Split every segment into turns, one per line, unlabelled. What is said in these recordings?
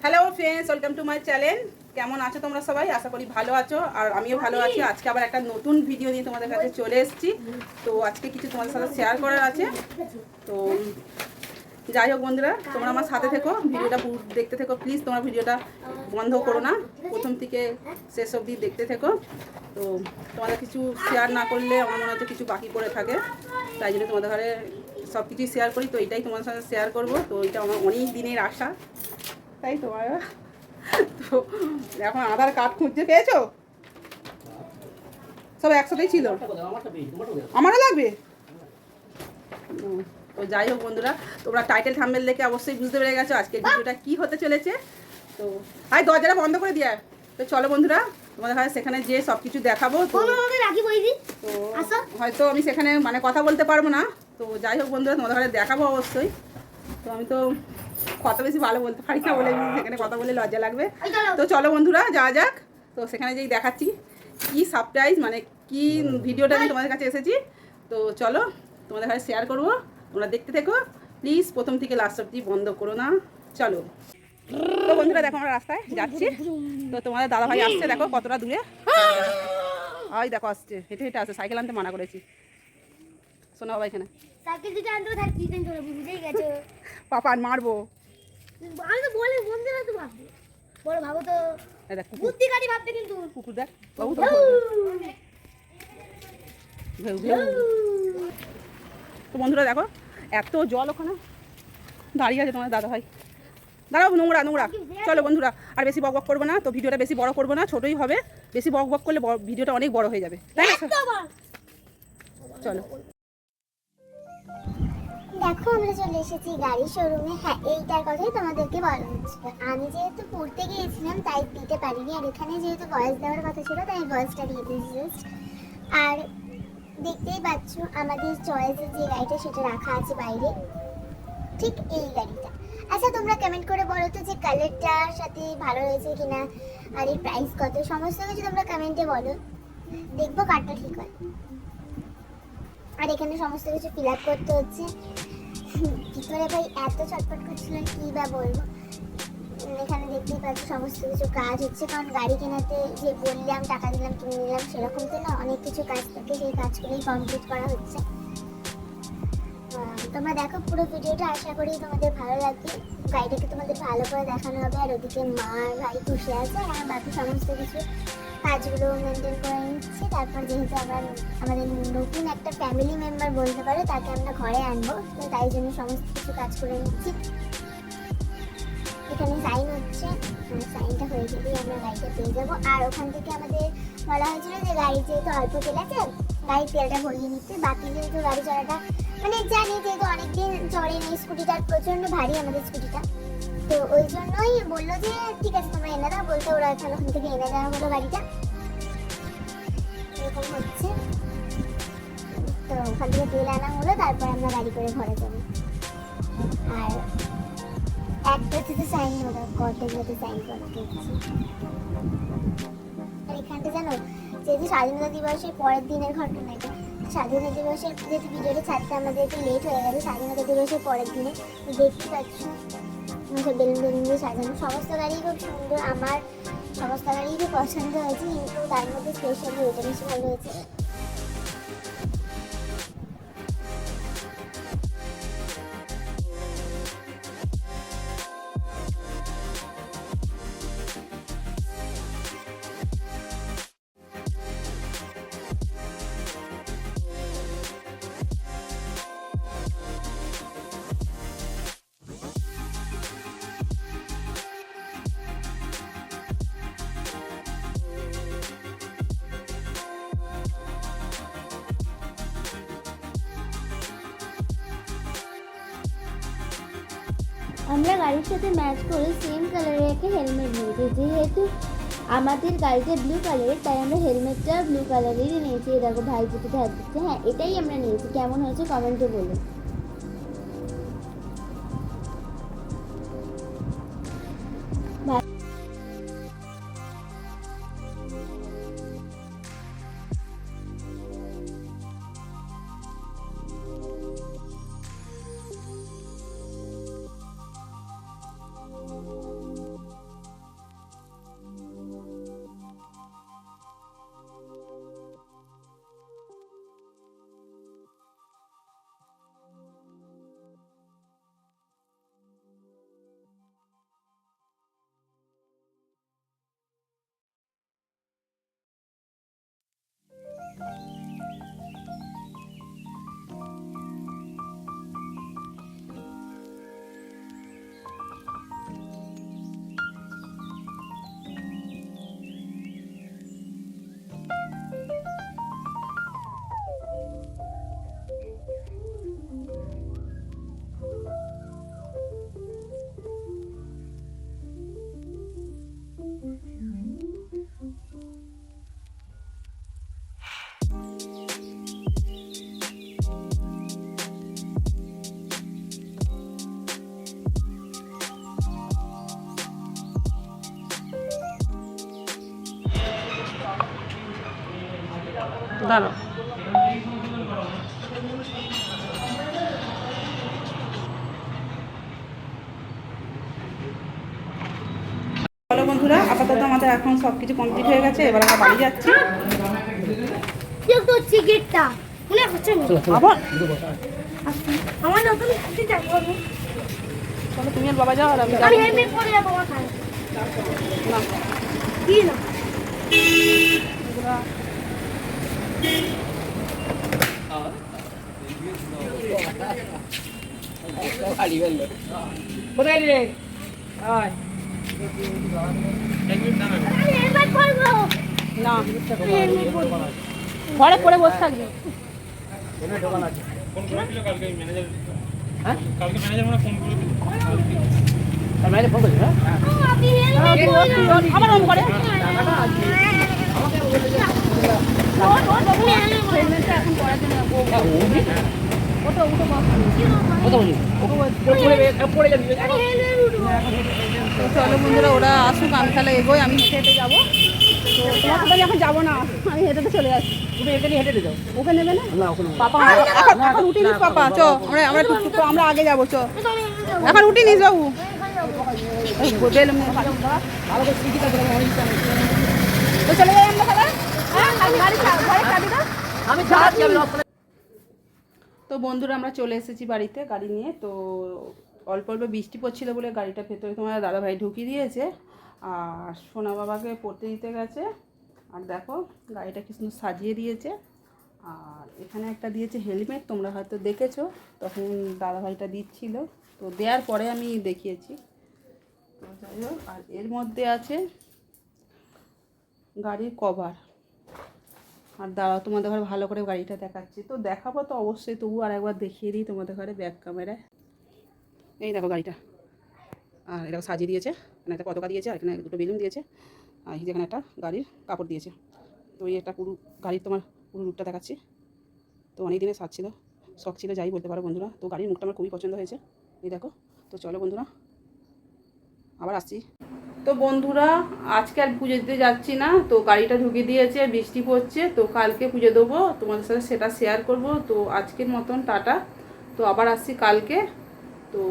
Hello friends, welcome to my channel. কেমন আছো তোমরা সবাই? আশা করি ভালো আছো, আর আমিও ভালো আছি। আজকে আবার একটা নতুন ভিডিও নিয়ে তোমাদের কাছে চলে এসেছি। তো আজকে কিছু তোমাদের সাথে শেয়ার করার আছে। তো যাই হোক বন্ধুরা, তোমরা আমার সাথে থেকো, ভিডিওটা দেখতে থেকো প্লিজ। তোমরা ভিডিওটা বন্ধ করো না, প্রথম থেকে শেষ অবধি দেখতে থেকো। তো তোমাদের কিছু শেয়ার না করলে আমার মনে হচ্ছে কিছু বাকি পড়ে থাকে, তাই জন্য তোমাদের ঘরে সব কিছুই শেয়ার করি। তো এটাই তোমাদের সাথে শেয়ার করবো। তো এটা আমার অনেক দিনের আশা, তাই তোমার। তো এখন আধার কার্ড খুঁজতে পেয়েছো? সব একসাথেই ছিল, আমারও লাগবে। তো যাই হোক বন্ধুরা, তোমরা টাইটেল থাম্বনেল দেখে অবশ্যই বুঝতে পেরে গেছো আজকের ভিডিওটা কি হতে চলেছে। তো হাই, দরজাটা বন্ধ করে দিয়া। তো চলো বন্ধুরা, তোমাদের হয় সেখানে যে সব কিছু দেখাবো। তো হয়তো আমি সেখানে মানে কথা বলতে পারবো না। তো যাই হোক বন্ধুরা, তোমাদের ঘরে দেখাবো অবশ্যই। তো আমি তো কথা বেশি ভালো বলতে পারি না বলে সেখানে কথা বলে লজ্জা লাগবে। তো চলো বন্ধুরা যাওয়া যাক। তো সেখানে যেই দেখাচ্ছি কি সারপ্রাইজ, মানে কি ভিডিওটা আমি তোমাদের কাছে এসেছি। তো চলো তোমাদের কাছে শেয়ার করবো, তোমরা দেখতে থেকো প্লিজ, প্রথম থেকে লাস্ট অবধি বন্ধ করো না। চলো। তো বন্ধুরা দেখো, আমরা রাস্তায় যাচ্ছি। তো তোমাদের দাদাভাই আসছে, দেখো কতটা দূরে। ওই দেখো আসছে, হেঁটে হেঁটে আসছে, সাইকেল আনতে মানা করেছি। শোনো বাবা, এখানে
সাইকেল দিতে আনতে থাক, কি টেনশন হবে, বুঝেই গেছো।
পাপান মারবো।
আমি তো বলে বন্ধু না, তো ভাববে বড় ভাবো তো,
এই দেখ কুকুর,
বুদ্ধি কাটি ভাবতে, কিন্তু
কুকুর দেখ বাবু, তো ঘেউ ঘেউ। তো বন্ধুরা দেখো, এত জল ওখানে দাঁড়িয়ে আছে তোমার দাদা ভাই। দাঁড়াও, নোংরা নোংরা। চলো বন্ধুরা, আর বেশি বক বক করবো না। তো ভিডিওটা বেশি বড় করবো না, ছোটই হবে। বেশি বক বক করলে ভিডিওটা অনেক বড় হয়ে যাবে, তাই না? চলো।
দেখো, আমরা চলে এসেছি গাড়ির শোরুমে। হ্যাঁ, এইটার কথাই তোমাদেরকে বলা হচ্ছে। আমি যেহেতু পড়তে গিয়েছিলাম তাই দিতে পারিনি, আর এখানে যেহেতু ভয়েস দেওয়ার কথা ছিল তাই ভয়েসটা দিয়ে দিয়েছি। আর দেখতেই পাচ্ছ আমাদের চয়েসে যে গাড়িটা সেটা রাখা আছে বাইরে, ঠিক এই গাড়িটা। আচ্ছা, তোমরা কমেন্ট করে বলো তো যে কালারটার সাথে ভালো হয়েছে কিনা, আর এর প্রাইস কত, সমস্ত কিছু তোমরা কমেন্টে বলো, দেখবো কারটা ঠিক হয়। আর এখানে সমস্ত কিছু ফিল আপ করতে হচ্ছে। ভিতরে ভাই এত ছটফট করছিল, কি বা বলবো। এখানে দেখতেই পাচ্ছ সমস্ত কিছু কাজ হচ্ছে, কারণ গাড়ি কেনাতে যে বললাম টাকা দিলাম কিনে নিলাম সেরকম তো না, অনেক কিছু কাজ থাকে, সেই কাজগুলোই কমপ্লিট করা হচ্ছে। তোমরা দেখো পুরো ভিডিওটা, আশা করি তোমাদের ভালো লাগবে। গাড়িটাকে তোমাদের ভালো করে দেখানো হবে। আর ওদিকে মা আর ভাই বসে আছে, আর বাকি সমস্ত কিছু কাজগুলো মেনটেন করে নিচ্ছি। তারপর যেহেতু আমাদের নতুন একটা ফ্যামিলি মেম্বার বলতে পারো, তাকে আমরা ঘরে আনবো, তো তাই জন্য সমস্ত কিছু কাজ করে নিচ্ছি। এখানে সাইন হচ্ছে, সাইনটা হয়ে গেলেই আমরা গাড়িটা পেয়ে যাবো। আর ওখান থেকে আমাদের বলা হয়েছিল যে গাড়ি যেহেতু অল্প তেল আছে, গাড়ির তেলটা ভরিয়ে নিচ্ছে। বাকি যেহেতু গাড়ি চলাটা মানে জানি, যেহেতু অনেকদিন চড়েনি স্কুটিটা, প্রচণ্ড ভারী আমাদের স্কুটিটা, তো ওই জন্যই বললো যে ঠিক আছে তোমরা এনে দাও, বলতে ওরা ওখান থেকে এনে দেওয়া হলো গাড়িটা। এরকম হচ্ছে। তো ওখান থেকে তেল আনা হলো, তারপর আমরা গাড়ি করে ঘরে যাবো। আর একটাতে সাইন হলো, কতগুলোতে সাইন করতে হচ্ছে। আর এখানটা জানো, যেহেতু স্বাধীনতা দিবসের পরের দিনের ঘটনা এটা, স্বাধীনতা দিবসের যেহেতু ভিডিওটা ছাড়তে আমাদের একটু লেট হয়ে গেল, স্বাধীনতা দিবসের পরের দিনে দেখতে পাচ্ছ বেলুন বেলুন দিয়ে সাজানো। সমস্ত গাড়ি খুব সুন্দর, আমার সমস্ত গাড়ি খুব পছন্দ হয়েছে, কিন্তু তার মধ্যে স্পেশালি ওইটা বেশি ভালো হয়েছে। আমরা গাড়ির সাথে ম্যাচ করে সেম কালারের একটা হেলমেট নিয়েছি। যেহেতু আমাদের গাড়িটা ব্লু কালারের, তাই আমরা হেলমেটটা ব্লু কালারেরই নিয়েছি। দেখো ভাই যেটা হাত দিচ্ছে, হ্যাঁ এটাই আমরা নিয়েছি। কেমন হয়েছে কমেন্টে বলুন।
দাঁড়াও। চলো বন্ধুরা, আপাতত আমাদের এখন সব কিছু কমপ্লিট হয়ে গেছে, এবার আমরা বাড়ি যাচ্ছি।
গেটটা মনে হচ্ছে
আবার
আমার নতুন ছুটি যাবো আমি।
চলো তুমি আর বাবা যাও, আর আমি
আমি হেলমেট পরে যাবো মাথায়।
না
কি না
কোথায় রে?
আমি হেলমেট পরবো।
না
আমি হেলমেট পরবো।
ঘরে পরে বসে থাকবি।
আপনি হেলমেট পরবো।
আবার অন করে হেলমেটটা এখন পরার জন্য ওটা উঠো বস। তো চলো বন্ধুরা, ওরা আসুক, আমি তাহলে এগোই, আমি হেঁটে হেঁটে যাবো। তো তোমার সাথে আমি এখন যাবো না, আমি হেঁটে হেঁটে চলে যাচ্ছি। ওকে নেবে না পাপা? এখন উঠে নিস পাপা, চ আমরা আমরা টুকটুক করে আমরা আগে যাবো, চ এখন উঠে নিস বাবু। বেলুন নিয়ে ভালো তো চলে যাই আমরা তাহলে। তো বন্ধুরা, আমরা চলে এসেছি বাড়িতে গাড়ি নিয়ে। তো অল্প অল্প বৃষ্টি পড়ছিল বলে গাড়িটা ভেতরে তোমার দাদাভাই ঢুকিয়ে দিয়েছে, আর সোনা বাবাকে পড়তে দিতে গেছে। আর দেখো গাড়িটা কি সুন্দর সাজিয়ে দিয়েছে। আর এখানে একটা দিয়েছে হেলমেট, তোমরা হয়তো দেখেছো, তখন দাদাভাইটা দিচ্ছিল, তো দেওয়ার পরে আমি দেখিয়েছি। তো যাই হোক, আর এর মধ্যে আছে গাড়ির কভার। আর দাঁড়াও, তোমাদের ঘরে ভালো করে গাড়িটা দেখাচ্ছি। তো দেখাবো তো অবশ্যই, তবু আর একবার দেখিয়ে দিই তোমাদের ঘরে ব্যাক ক্যামেরায়। এই দেখো গাড়িটা, আর এটাকে সাজিয়ে দিয়েছে, এখানে একটা পতাকা দিয়েছে, আর এখানে দুটো বেলুন দিয়েছে, আর যেখানে একটা গাড়ির কাপড় দিয়েছে। তো এই একটা পুরো গাড়ির তোমার পুরো রূপটা দেখাচ্ছি। তো অনেক দিনে সাজ ছিল, শখ ছিল, যাই বলতে পারো বন্ধুরা। তো গাড়ির মুখটা আমার খুবই পছন্দ হয়েছে, এই দেখো। তো চলো বন্ধুরা, আবার আসছি। তো বন্ধুরা, আজকে আর পুজো দিতে যাচ্ছি না, তো গাড়িটা ঢুকিয়ে দিয়েছে, বৃষ্টি পড়ছে, তো কালকে পুজো দেবো, তোমাদের সাথে সেটা শেয়ার করব। তো আজকের মতন টাটা, তো আবার আসছি কালকে। তো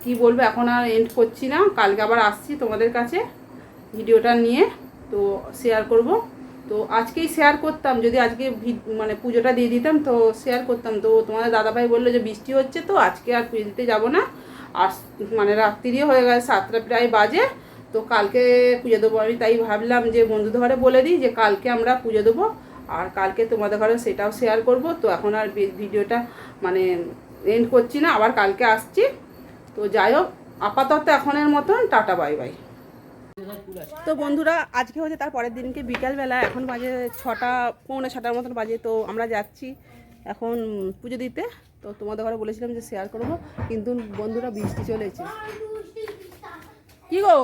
কি বলবো, এখন আর এন্ড করছি না, কালকে আবার আসছি তোমাদের কাছে ভিডিওটা নিয়ে, তো শেয়ার করব। তো আজকেই শেয়ার করতাম, যদি আজকে মানে পুজোটা দিয়ে দিতাম তো শেয়ার করতাম। তো তোমাদের দাদাভাই বললো যে বৃষ্টি হচ্ছে, তো আজকে আর পুজো দিতে যাবো না। আর মানে রাত্রিও হয়ে গেছে, 7টা প্রায় বাজে, তো কালকে পুজো দেবো। আমি তাই ভাবলাম যে বন্ধুদের ঘরে বলে দিই যে কালকে আমরা পুজো দেবো, আর কালকে তোমাদের ঘরে সেটাও শেয়ার করব। তো এখন আর ভিডিওটা মানে এন্ড করছি না, আবার কালকে আসছি। তো যাই হোক, আপাতত এখনের মতন টাটা, বাই বাই। তো বন্ধুরা, আজকে হচ্ছে তার পরের দিনকে বিকালবেলা, এখন বাজে 6টা, পৌনে 6টার মতন বাজে। তো আমরা যাচ্ছি এখন পুজো দিতে। তো তোমাদের ঘরে বলেছিলাম যে শেয়ার করবো, কিন্তু বন্ধুরা বৃষ্টি চলেছে। কি গো,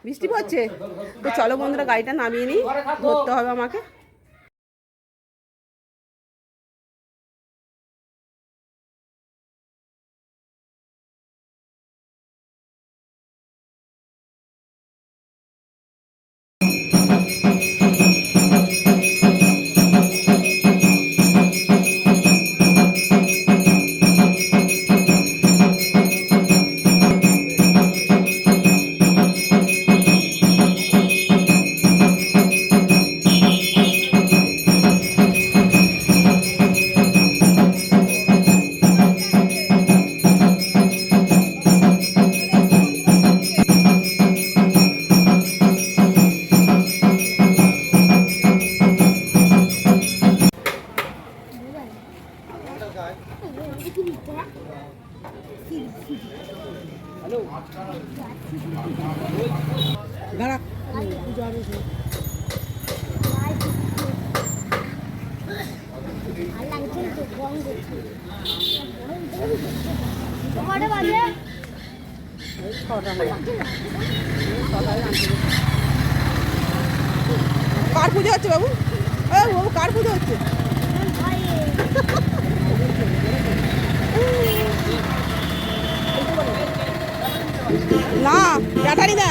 বৃষ্টি পড়ছে? তো চলো বন্ধুরা, গাড়িটা নামিয়ে নিই, ধরতে হবে আমাকে। দাঁড়া, পুজো হবে। কার পুজো হচ্ছে বাবু? বাবু কার পুজো হচ্ছে? না, ব্যাটারি না।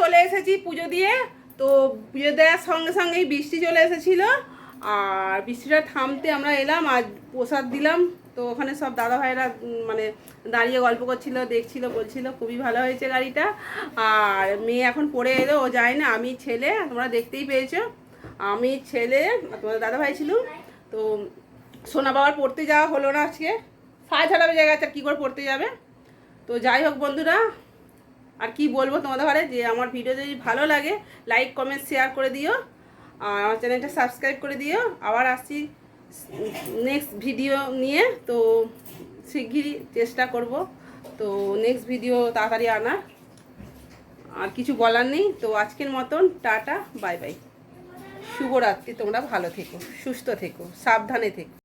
চলে এসেছি পুজো দিয়ে। তো পুজো দেওয়ার সঙ্গে সঙ্গেই বৃষ্টি চলে এসেছিলো, আর বৃষ্টিটা থামতে আমরা এলাম আর প্রসাদ দিলাম। তো ওখানে সব দাদা ভাইরা মানে দাঁড়িয়ে গল্প করছিল, দেখছিল, বলছিল খুবই ভালো হয়েছে গাড়িটা। আর মেয়ে এখন পড়ে এলো, ও যায় না, আমি ছেলে, তোমরা দেখতেই পেয়েছো, আমি ছেলে, তোমাদের দাদা ভাই ছিল। তো সোনা বাবার পড়তে যাওয়া হলো না আজকে, 6:30 বেজে গেছে, কী করে পড়তে যাবে। তো যাই হোক বন্ধুরা, আর কি বলবো তোমাদের ঘরে, যে আমার ভিডিও যদি ভালো লাগে লাইক কমেন্ট শেয়ার করে দিও, আর আমার চ্যানেলটা সাবস্ক্রাইব করে দিও। আবার আসছি নেক্সট ভিডিও নিয়ে, তো শিগগিরই চেষ্টা করব তো নেক্সট ভিডিও তাড়াতাড়ি আনার। আর কিছু বলার নেই, তো আজকের মতন টাটা, বাই বাই, শুভরাত্রি। তোমরা ভালো থেকো, সুস্থ থেকো, সাবধানে থেকো।